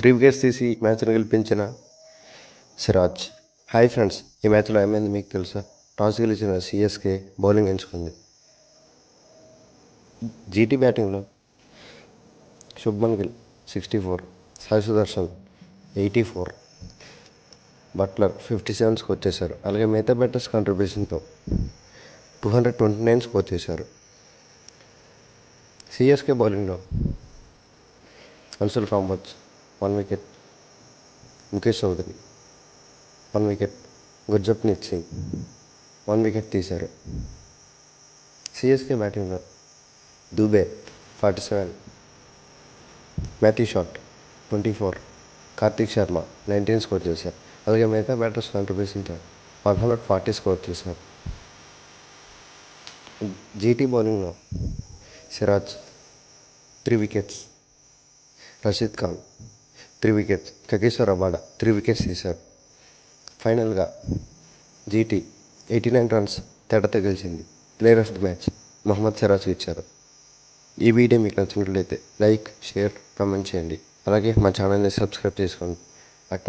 3 wickets తీసి మ్యాచ్ను గెలిపించిన సిరాజ్. హాయ్ ఫ్రెండ్స్, ఈ మ్యాచ్లో ఏమైంది మీకు తెలుసా? టాస్ గెలిచిన సిఎస్కే బౌలింగ్ ఎంచుకుంది. జీటీ బ్యాటింగ్లో శుభ్మన్ గిల్ 64, సాయి సుదర్శన్ 84, బట్లర్ 57 స్కోర్ చేశారు. అలాగే మిగతా బ్యాటర్స్ కాంట్రిబ్యూషన్తో 229 స్కోర్ చేశారు. సిఎస్కే బౌలింగ్లో Anshul Kamboj 1 wicket, Mukesh Choudhary 1 wicket, Gurjapneet Singh 1 wicket తీశారు. సిఎస్కే బ్యాటింగ్లో Dube 47, Matthew Short 24, Kartik Sharma 19 score చేశారు. అలాగే మిగతా బ్యాటర్స్ కాంట్రిబ్యూషన్తో 140 స్కోర్ చేశారు. జీటీ బౌలింగ్లో Siraj 3 wickets, Rashid Khan 3 wickets, Kagiso Rabada 3 wickets తీశారు. ఫైనల్గా జీటీ 89 రన్స్ తేడాతో గెలిచింది. Player of the match Mohammed సిరాజ్కి ఇచ్చారు. ఈ వీడియో మీకు నచ్చినట్లయితే లైక్, షేర్, కామెంట్ చేయండి. అలాగే మా ఛానల్ని సబ్స్క్రైబ్ చేసుకోండి.